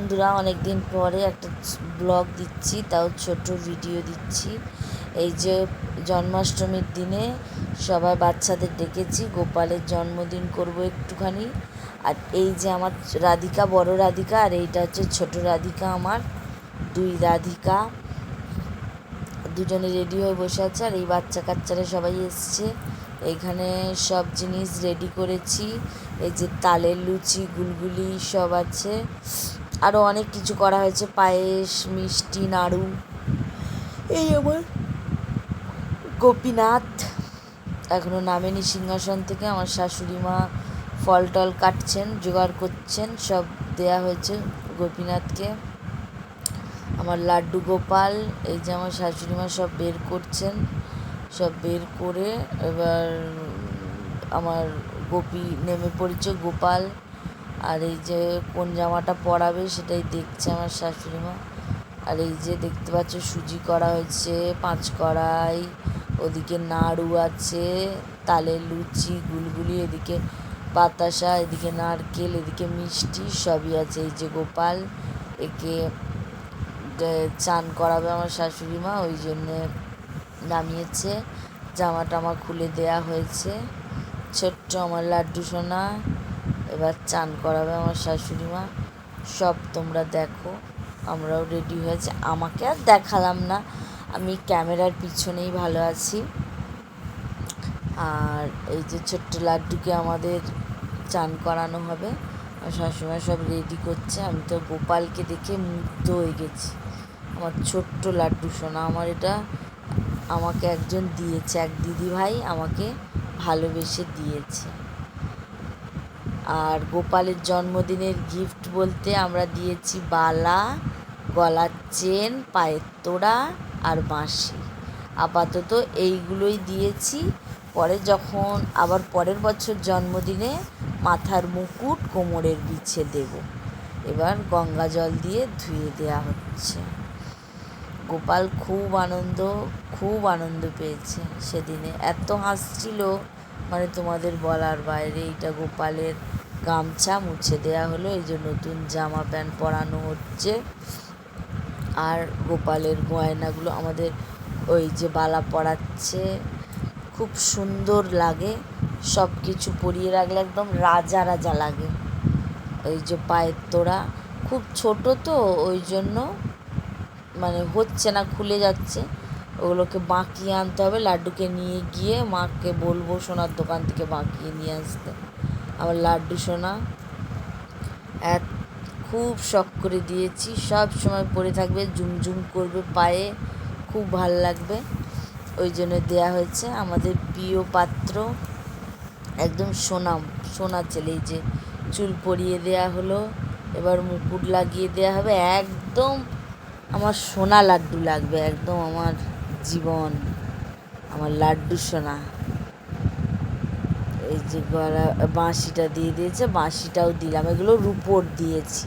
বন্ধুরা, অনেক দিন পরে একটা ব্লগ দিচ্ছি, তাও ছোট ভিডিও দিচ্ছি। এই যে জন্মাষ্টমীর দিনে সবাই বাচ্চাদের ডেকেছি, গোপালের জন্মদিন করব একটুখানি। আর এই যে আমার রাধিকা, বড় রাধিকা, আর এইটা হচ্ছে ছোট রাধিকা। আমার দুই রাধিকা দুজনে রেডি হয়ে বসে আছে। আর এই বাচ্চা কাচ্চারা সবাই এসছে। এইখানে সব জিনিস রেডি করেছি। এই যে তালের লুচি, গুলগুলি সব আছে, আরও অনেক কিছু করা হয়েছে, পায়েস, মিষ্টি, নাড়ু। এই আমার গোপীনাথ এখনও নামেনি সিংহাসন থেকে। আমার শাশুড়ি মা ফল টল কাটছেন, জোগাড় করছেন, সব দেয়া হয়েছে গোপীনাথকে। আমার লাড্ডু গোপাল, এই যে আমার শাশুড়ি মা সব বের করছেন, সব বের করে এবার আমার গোপী নেমে পড়েছে, গোপাল। আর এই যে কোন জামাটা পরাবে সেটাই দেখছে আমার শাশুড়ি মা। আর এই যে দেখতে পাচ্ছ সুজি করা হয়েছে, 5 কড়াই, ওদিকে নাড়ু আছে, তালের লুচি, গুলগুলি, এদিকে বাতাসা, এদিকে নারকেল, এদিকে মিষ্টি, সবই আছে। এই যে গোপাল, একে চান করাবে আমার শাশুড়ি মা, ওই জন্যে নামিয়েছে। জামা টামা খুলে দেয়া হয়েছে। ছোট্ট আমার লাড্ডু সোনা এবার চান করাবে আমার শাশুড়ি মা। সব তোমরা দেখো, আমরাও রেডি হয়েছে। আমাকে আর দেখালাম না, আমি ক্যামেরার পিছনেই ভালো আছি। আর এই যে ছোট্ট লাড্ডুকে আমাদের চান করানো হবে। আর শাশুড়িমা সব রেডি করছে। আমি তো গোপালকে দেখে মুগ্ধ হয়ে গেছি। আমার ছোট্ট লাড্ডু সোনা, আমার এটা আমাকে একজন দিয়েছে, এক দিদিভাই আমাকে ভালোবেসে দিয়েছে। আর গোপালের জন্মদিনের গিফট বলতে আমরা দিয়েছি বালা, গলার চেন, পায়ের তোড়া আর বাঁশি। আপাতত এইগুলোই দিয়েছি। পরে যখন আবার পরের বছর জন্মদিনে মাথার মুকুট, কোমরের বিছে দেব। এবার গঙ্গা জল দিয়ে ধুয়ে দেওয়া হচ্ছে। গোপাল খুব আনন্দ পেয়েছে সেদিনে, এত হাসছিল মানে তোমাদের বলার বাইরে। এইটা গোপালের গামছা মুছে দেয়া হলো, এই যে নতুন জামা প্যান্ট পরানো হচ্ছে। আর গোপালের গয়নাগুলো আমাদের ওই যে বালা পরাচ্ছে, খুব সুন্দর লাগে। সব কিছু পরিয়ে রাখলে একদম রাজা রাজা লাগে। এই যে পায়ের তোড়া খুব ছোট, তো ওই জন্য মানে হচ্ছে না, খুলে যাচ্ছে। ওগুলোকে বাঁকিয়ে আনতে হবে। লাড্ডুকে নিয়ে গিয়ে মাকে বলবো সোনার দোকান থেকে বাঁকিয়ে নিয়ে আসতে। আমার লাড্ডু সোনা খুব শখ করে দিয়েছি, সব সময় পরে থাকবে, ঝুমঝুম করবে পায়ে, খুব ভাল লাগবে, ওই জন্য দেয়া হয়েছে। আমাদের প্রিয় পাত্র, একদম সোনা ছেলে। এই যে চুল পরিয়ে দেয়া হলো, এবার মুকুট লাগিয়ে দেয়া হবে। একদম আমার সোনা লাড্ডু লাগবে, একদম আমার জীবন, আমার লাড্ডু সোনা। এই যে গলা বাঁশিটা দিয়ে দিয়েছে, বাঁশিটাও দিলাম, এগুলো রূপোর দিয়েছি।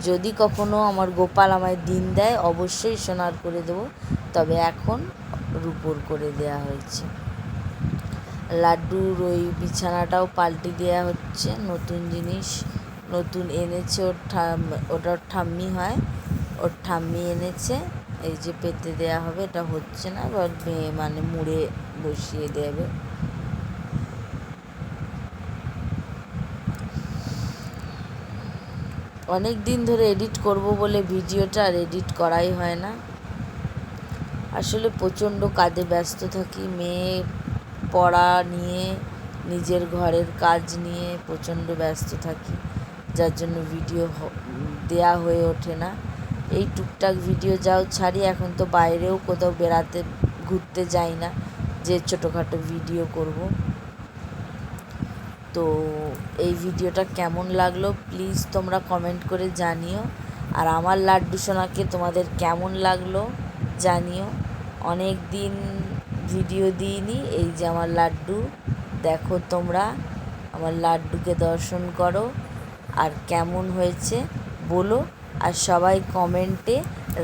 যদি কখনো আমার গোপাল আমায় দিন দেয় অবশ্যই সোনার করে দেবো, তবে এখন রূপোর করে দেয়া হয়েছে। লাড্ডুর ওই বিছানাটাও পাল্টে দেওয়া হচ্ছে, নতুন জিনিস নতুন এনেছে ওটার ঠাম্মি হয়, ওর ঠাম্মি এনেছে। এই যে পেতে দেয়া হবে, এটা হচ্ছে না, এবার মানে মুড়ে বসিয়ে দেবে। অনেক দিন ধরে এডিট করব বলে ভিডিওটা আর এডিট করাই হয় না। আসলে প্রচণ্ড কাজে ব্যস্ত থাকি, মেয়ে পড়া নিয়ে, নিজের ঘরের কাজ নিয়ে প্রচণ্ড ব্যস্ত থাকি, যার জন্য ভিডিও দেয়া হয়ে ওঠে না। এই টুকটাক ভিডিও যাও ছাড়ি। এখন তো বাইরেও কোথাও বেড়াতে ঘুরতে যাই না যে ছোটোখাটো ভিডিও করব। তো এই ভিডিওটা কেমন লাগলো প্লিজ তোমরা কমেন্ট করে জানিও। আর আমার লাড্ডু সোনাকে তোমাদের কেমন লাগলো জানিও। অনেক দিন ভিডিও দিইনি। এই যে আমার লাড্ডু, দেখো তোমরা আমার লাড্ডুকে দর্শন করো, আর কেমন হয়েছে বলো। আর সবাই কমেন্টে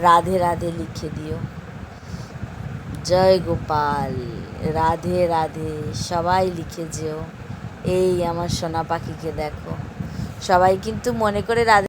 রাধে রাধে লিখে দিও। জয় গোপাল, রাধে রাধে সবাই লিখে যেও। এই আমার সোনা পাখিকে দেখো, সবাই কিন্তু মনে করে রাধে